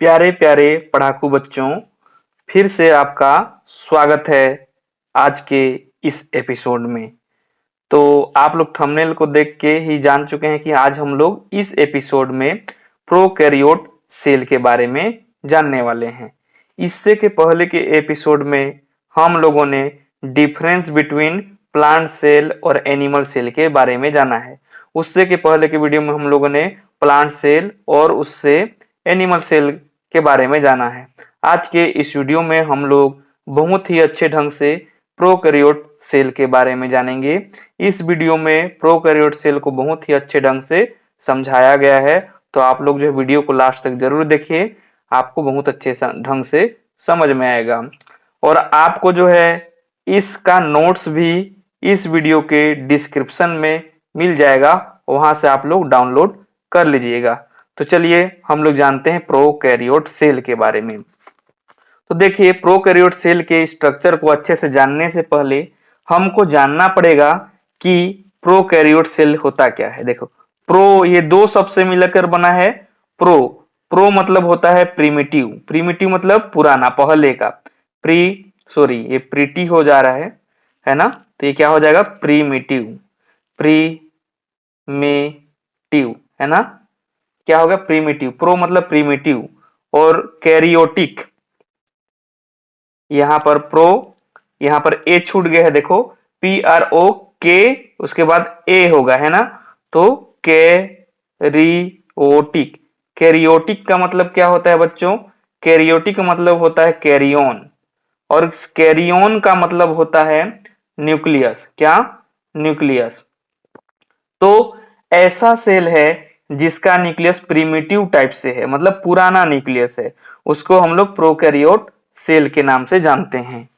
प्यारे प्यारे पढ़ाकू बच्चों, फिर से आपका स्वागत है आज के इस एपिसोड में। तो आप लोग थंबनेल को देख के ही जान चुके हैं कि आज हम लोग इस एपिसोड में प्रोकैरियोट सेल के बारे में जानने वाले हैं। इससे के पहले के एपिसोड में हम लोगों ने डिफरेंस बिटवीन प्लांट सेल और एनिमल सेल के बारे में जाना है। उससे के पहले के वीडियो में हम लोगों ने प्लांट सेल और उससे एनिमल सेल के बारे में जाना है। आज के इस वीडियो में हम लोग बहुत ही अच्छे ढंग से प्रोकैरियोट सेल के बारे में जानेंगे। इस वीडियो में प्रोकैरियोट सेल को बहुत ही अच्छे ढंग से समझाया गया है, तो आप लोग जो है वीडियो को लास्ट तक जरूर देखिए, आपको बहुत अच्छे ढंग से समझ में आएगा। और आपको जो है इसका नोट्स भी इस वीडियो के डिस्क्रिप्शन में मिल जाएगा, वहां से आप लोग डाउनलोड कर लीजिएगा। तो चलिए हम लोग जानते हैं प्रोकैरियोट सेल के बारे में। तो देखिए, प्रोकैरियोट सेल के स्ट्रक्चर को अच्छे से जानने से पहले हमको जानना पड़ेगा कि प्रोकैरियोट सेल होता क्या है। देखो, प्रो ये दो शब्द से मिलकर बना है। प्रो प्रो मतलब होता है प्रीमिटिव, प्रीमिटिव मतलब पुराना, पहले का। ये प्रीटी हो जा रहा है ना, तो ये क्या हो जाएगा, प्रीमिटिव, प्रीमेटिव, है ना, क्या होगा, प्रीमिटिव। प्रो मतलब प्रीमिटिव। और कैरियोटिक, यहां पर प्रो, यहां पर ए छूट गया है, देखो, PRO के उसके बाद ए होगा, है ना, तो कैरियोटिक। कैरियोटिक का मतलब क्या होता है बच्चों, कैरियोटिक का मतलब होता है कैरियन, और कैरियन का मतलब होता है न्यूक्लियस। क्या, न्यूक्लियस। तो ऐसा सेल है जिसका न्यूक्लियस प्रिमिटिव टाइप से है, मतलब पुराना न्यूक्लियस है, उसको हम लोग प्रोकैरियोट सेल के नाम से जानते हैं।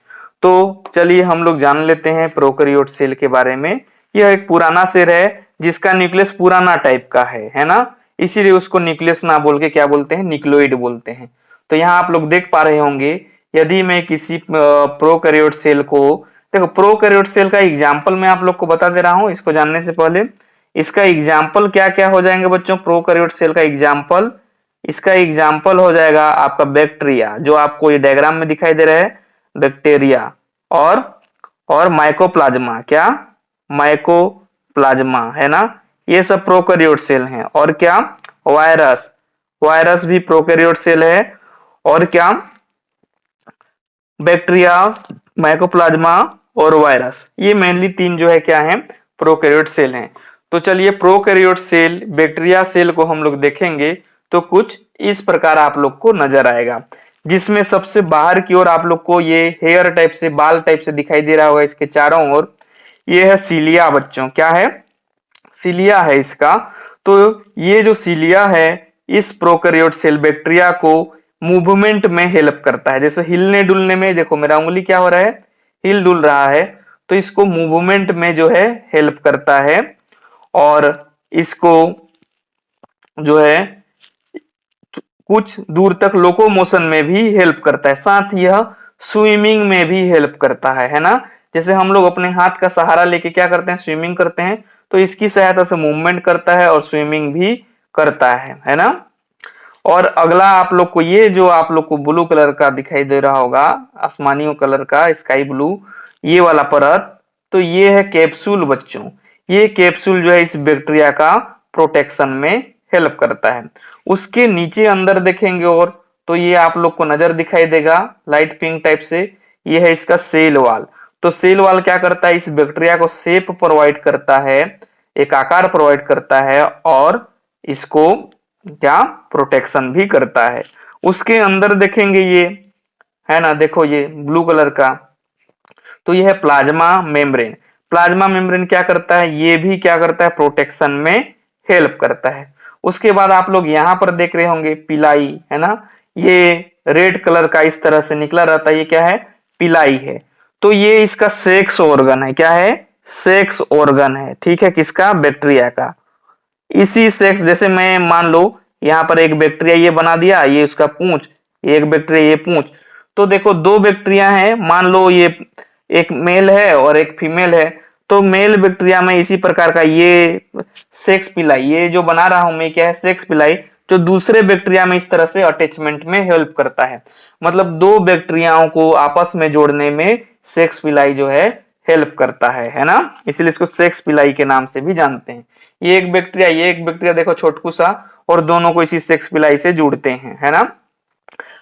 तो चलिए हम लोग जान लेते हैं प्रोकैरियोट सेल के बारे में। यह एक पुराना सेल है जिसका न्यूक्लियस पुराना टाइप का है ना, इसीलिए उसको न्यूक्लियस ना बोल के क्या बोलते हैं, न्यूक्लियोइड बोलते हैं। तो यहाँ आप लोग देख पा रहे होंगे, यदि मैं किसी प्रोकैरियोट सेल को, देखो प्रोकैरियोट सेल का एग्जाम्पल मैं आप लोग को बता दे रहा हूं। इसको जानने से पहले इसका एग्जाम्पल क्या क्या हो जाएंगे बच्चों, प्रोकैरियोट सेल का एग्जाम्पल, इसका एग्जाम्पल हो जाएगा आपका बैक्टीरिया, जो आपको ये डायग्राम में दिखाई दे रहा है, बैक्टीरिया, और माइकोप्लाज्मा, क्या, माइकोप्लाज्मा, है ना, ये सब प्रोकैरियोट सेल हैं। और क्या, वायरस, वायरस भी प्रोकैरियोट सेल है। और क्या, बैक्टीरिया, माइकोप्लाज्मा और वायरस, ये मेनली तीन जो है क्या है, प्रोकैरियोट सेल हैं। तो चलिए प्रोकैरियोट सेल, बैक्टीरिया सेल को हम लोग देखेंगे तो कुछ इस प्रकार आप लोग को नजर आएगा, जिसमें सबसे बाहर की ओर आप लोग को ये हेयर टाइप से, बाल टाइप से दिखाई दे रहा होगा इसके चारों ओर, ये है सीलिया बच्चों। क्या है, सीलिया है इसका। तो ये जो सीलिया है, इस प्रोकैरियोट सेल बैक्टीरिया को मूवमेंट में हेल्प करता है। जैसे हिलने डुलने में, देखो मेरा उंगली क्या हो रहा है, हिल डुल रहा है, तो इसको मूवमेंट में जो है हेल्प करता है। और इसको जो है कुछ दूर तक लोकोमोशन में भी हेल्प करता है, साथ ही यह स्विमिंग में भी हेल्प करता है ना। जैसे हम लोग अपने हाथ का सहारा लेके क्या करते हैं, स्विमिंग करते हैं, तो इसकी सहायता से मूवमेंट करता है और स्विमिंग भी करता है ना। और अगला आप लोग को, ये जो आप लोग को ब्लू कलर का दिखाई दे रहा होगा, आसमानी कलर का, स्काई ब्लू, ये वाला परत, तो ये है कैप्सूल बच्चों। ये कैप्सूल जो है इस बैक्टीरिया का प्रोटेक्शन में हेल्प करता है। उसके नीचे अंदर देखेंगे और तो ये आप लोग को नजर दिखाई देगा लाइट पिंक टाइप से, ये है इसका सेल वाल। तो सेल वाल क्या करता है, इस बैक्टीरिया को शेप प्रोवाइड करता है, एक आकार प्रोवाइड करता है, और इसको क्या, प्रोटेक्शन भी करता है। उसके अंदर देखेंगे ये, है ना, देखो ये ब्लू कलर का, तो ये है प्लाज्मा मेम्ब्रेन। प्लाज्मा मेम्ब्रेन क्या करता है, ये भी क्या करता है, प्रोटेक्शन में हेल्प करता है। उसके बाद आप लोग यहां पर देख रहे होंगे पिलाई, है ना, ये रेड कलर का इस तरह से निकला रहता है, ये क्या है, पिलाई है। तो ये इसका सेक्स ऑर्गन है, क्या है, सेक्स ऑर्गन है, ठीक है, किसका, बैक्टीरिया का। इसी सेक्स, जैसे मैं मान लो यहाँ पर एक बैक्टीरिया ये बना दिया, ये उसका पूंछ, एक बैक्टीरिया ये पूंछ, तो देखो दो बैक्टीरिया हैं, मान लो ये एक मेल है और एक फीमेल है, तो मेल बैक्टीरिया में इसी प्रकार का ये सेक्स पिलाई, ये जो बना रहा हूं मैं, क्या है, सेक्स पिलाई। जो दूसरे बैक्टीरिया में इस तरह से अटैचमेंट में हेल्प करता है। मतलब दो बैक्टीरियाओं को आपस में जोड़ने में सेक्स पिलाई जो है हेल्प करता है ना, इसलिए इसको सेक्स पिलाई के नाम से भी जानते हैं। ये एक बैक्टीरिया देखो छोटकू सा, और दोनों को इसी सेक्स पिलाई से जोड़ते हैं, है ना।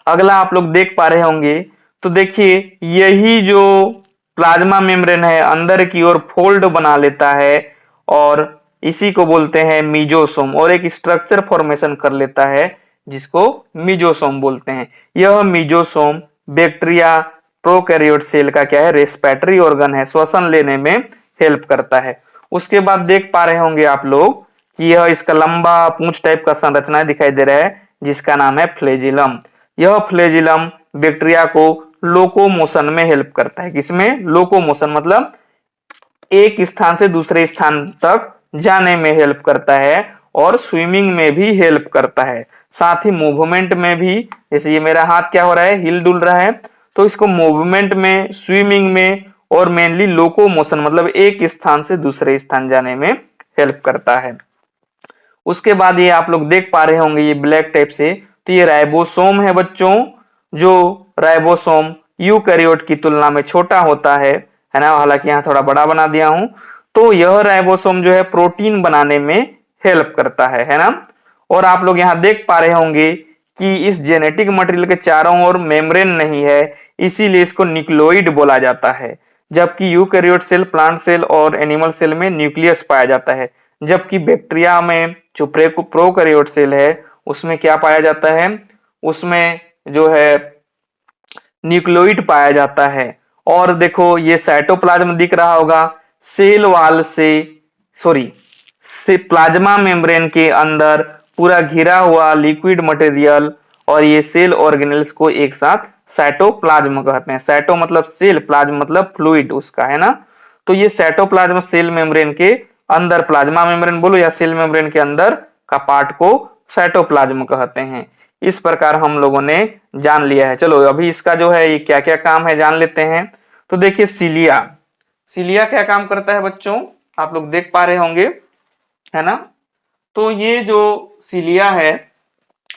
अगला आप लोग देख पा रहे होंगे, तो देखिए यही जो प्लाज्मा मेम्ब्रेन है अंदर की ओर फोल्ड बना लेता है और इसी को बोलते हैं मीजोसोम, और एक स्ट्रक्चर फॉर्मेशन कर लेता है जिसको मीजोसोम बोलते हैं। यह मीजोसोम बैक्टीरिया प्रोकैरियोट सेल का क्या है, रेस्पिरेटरी ऑर्गन है, श्वसन लेने में हेल्प करता है। उसके बाद देख पा रहे होंगे आप लोग कि यह इसका लंबा पूंछ टाइप का संरचना दिखाई दे रहा है जिसका नाम है फ्लैजिलम। यह फ्लैजिलम बैक्टीरिया को लोकोमोशन में हेल्प करता है। किसमें? लोकोमोशन, मतलब एक स्थान से दूसरे स्थान तक जाने में हेल्प करता है, और स्विमिंग में भी हेल्प करता है। साथ ही मूवमेंट में भी, जैसे ये मेरा हाथ क्या हो रहा है, हिल डुल रहा है, तो इसको मूवमेंट में, स्विमिंग में और मेनली लोकोमोशन मतलब एक स्थान से दूसरे स्थान जाने में हेल्प करता है। उसके बाद ये आप लोग देख पा रहे होंगे ये ब्लैक टाइप से, तो ये राइबोसोम है बच्चों, जो राइबोसोम यूकैरियोट की तुलना में छोटा होता है ना, हालांकि यहाँ थोड़ा बड़ा बना दिया हूं। तो यह राइबोसोम जो है प्रोटीन बनाने में हेल्प करता है ना। और आप लोग यहाँ देख पा रहे होंगे कि इस जेनेटिक मटेरियल के चारों ओर मेम्ब्रेन नहीं है, इसीलिए इसको न्यूक्लियोइड बोला जाता है। जबकि यूकैरियोट सेल, प्लांट सेल और एनिमल सेल में न्यूक्लियस पाया जाता है, जबकि बैक्टीरिया में जो प्रोकैरियोट सेल है उसमें क्या पाया जाता है, उसमें जो है न्यूक्लियोइड पाया जाता है। और देखो ये साइटोप्लाज्म दिख रहा होगा, सेल वाल से प्लाज्मा मेम्ब्रेन के अंदर पूरा घिरा हुआ लिक्विड मटेरियल, और ये सेल ऑर्गेनेल्स को एक साथ साइटोप्लाज्म कहते हैं। साइटो मतलब सेल, प्लाज्म मतलब फ्लूइड उसका, है ना। तो ये साइटोप्लाज्म सेल मेम्ब्रेन के अंदर, प्लाज्मा मेम्ब्रेन बोलो या सेल मेम्ब्रेन के अंदर का पार्ट को साइटोप्लाज्म कहते हैं। इस प्रकार हम लोगों ने जान लिया है। चलो अभी इसका जो है ये क्या क्या काम है जान लेते हैं। तो देखिए सिलिया क्या काम करता है बच्चों, आप लोग देख पा रहे होंगे, है ना। तो ये जो सिलिया है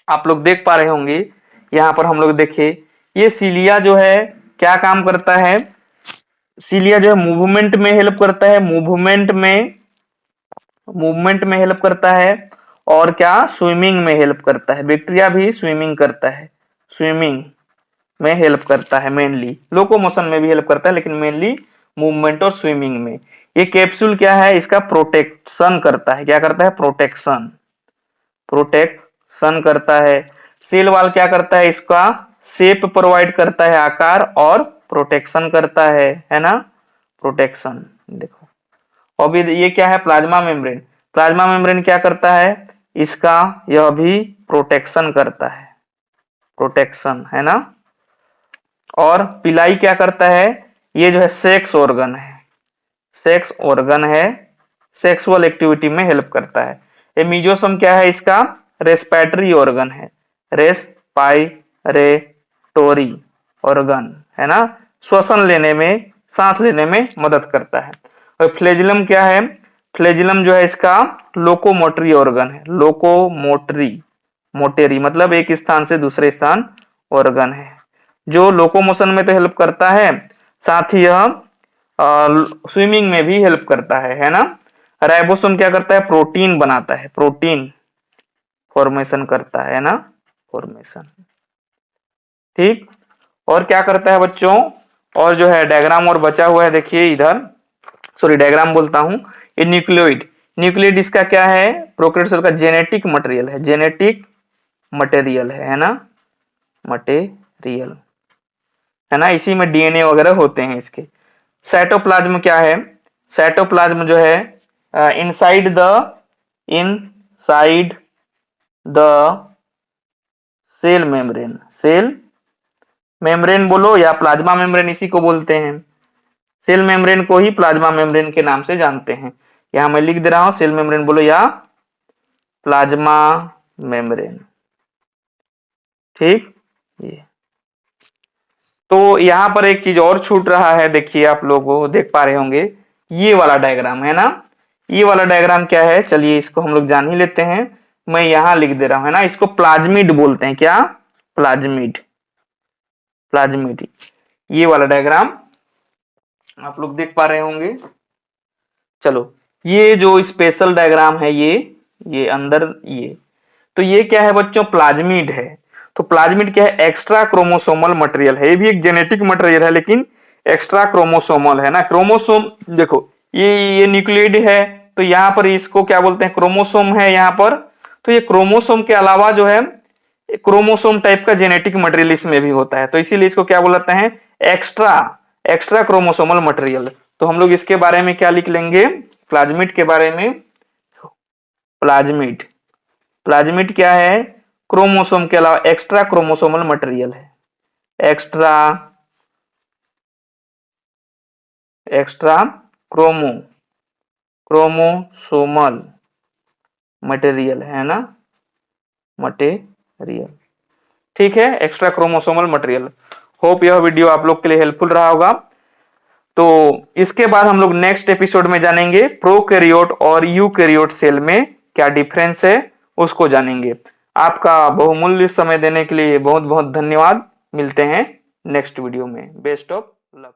आप लोग देख पा रहे होंगे, यहाँ पर हम लोग देखें, ये सिलिया जो है क्या काम करता है, सिलिया जो है मूवमेंट में हेल्प करता है, मूवमेंट में हेल्प करता है, और क्या, स्विमिंग में हेल्प करता है। बैक्टीरिया भी स्विमिंग करता है, स्विमिंग में हेल्प करता है, मेनली लोकोमोशन में भी हेल्प करता है, लेकिन मेनली मूवमेंट और स्विमिंग में। ये कैप्सूल क्या है, इसका प्रोटेक्शन करता है। क्या करता है? प्रोटेक्शन करता है। सेल वाल क्या करता है, इसका शेप प्रोवाइड करता है, आकार, और प्रोटेक्शन करता है ना, प्रोटेक्शन। देखो अभी ये क्या है, प्लाज्मा मेम्ब्रेन क्या करता है, इसका यह भी प्रोटेक्शन करता है, प्रोटेक्शन, है ना। और पिलाई क्या करता है, ये जो है सेक्स ऑर्गन है, सेक्सुअल एक्टिविटी में हेल्प करता है। ये मीजोसोम क्या है, इसका रेस्पिरेटरी ऑर्गन है, रेस्पिरेटरी ऑर्गन, है ना, श्वसन लेने में, सांस लेने में मदद करता है। और फ्लैजिलम क्या है, फ्लैजिलम जो है इसका लोकोमोटरी ऑर्गन है, मोटेरी मतलब एक स्थान से दूसरे स्थान ऑर्गन है, जो लोकोमोशन में तो हेल्प करता है, साथ ही यह स्विमिंग में भी हेल्प करता है ना। राइबोसोम क्या करता है, प्रोटीन बनाता है, प्रोटीन फॉर्मेशन करता है ना, फॉर्मेशन, ठीक। और क्या करता है बच्चों, और जो है डायग्राम और बचा हुआ है, देखिए इधर, डायग्राम बोलता हूं, ये न्यूक्लियोइड इसका क्या है, प्रोकैरियोट सेल का जेनेटिक मटेरियल है ना, मटेरियल, है ना, इसी में डीएनए वगैरह होते हैं इसके। साइटोप्लाज्म क्या है, साइटोप्लाज्म जो है इनसाइड द सेल मेम्ब्रेन बोलो या प्लाज्मा मेम्ब्रेन, इसी को बोलते हैं। सेल मेम्ब्रेन को ही प्लाज्मा मेम्ब्रेन के नाम से जानते हैं। यहां मैं लिख दे रहा हूं, सेल मेम्ब्रेन बोलो या प्लाज्मा मेम्ब्रेन, ठीक। ये तो यहां पर एक चीज और छूट रहा है, देखिए आप लोग देख पा रहे होंगे, ये वाला डायग्राम है ना, ये वाला डायग्राम क्या है, चलिए इसको हम लोग जान ही लेते हैं। मैं यहां लिख दे रहा हूं, है ना। इसको प्लाज्मिड बोलते हैं। क्या? प्लाज्मिड। प्लाज्मिड, ये वाला डायग्राम आप लोग देख पा रहे होंगे। चलो, ये जो स्पेशल डायग्राम है, ये अंदर, ये तो ये क्या है बच्चों? प्लाज्मिड है। तो प्लाज्मिड क्या है? एक्स्ट्रा क्रोमोसोमल मटेरियल है। ये भी एक जेनेटिक मटेरियल है, लेकिन एक्स्ट्रा क्रोमोसोमल है ना। क्रोमोसोम देखो, ये न्यूक्लियोइड है, तो यहाँ पर इसको क्या बोलते हैं? क्रोमोसोम है यहाँ पर। तो ये क्रोमोसोम के अलावा जो है क्रोमोसोम टाइप का जेनेटिक मटेरियल इसमें भी होता है, तो इसीलिए इसको क्या बोलते हैं? Extra extra chromosomal material. तो हम लोग इसके बारे में क्या लिख लेंगे? प्लाज्मिड के बारे में, प्लाज्मिड। प्लाज्मिड क्या है? क्रोमोसोम के अलावा एक्स्ट्रा क्रोमोसोमल मटेरियल है। एक्स्ट्रा एक्स्ट्रा क्रोमोसोमल मटेरियल है ना, मटेरियल। ठीक है, एक्स्ट्रा क्रोमोसोमल मटेरियल। होप यह वीडियो आप लोग के लिए हेल्पफुल रहा होगा। तो इसके बाद हम लोग नेक्स्ट एपिसोड में जानेंगे प्रोकैरियोट और यूकैरियोट सेल में क्या डिफरेंस है, उसको जानेंगे। आपका बहुमूल्य समय देने के लिए बहुत बहुत धन्यवाद। मिलते हैं नेक्स्ट वीडियो में। Best of luck.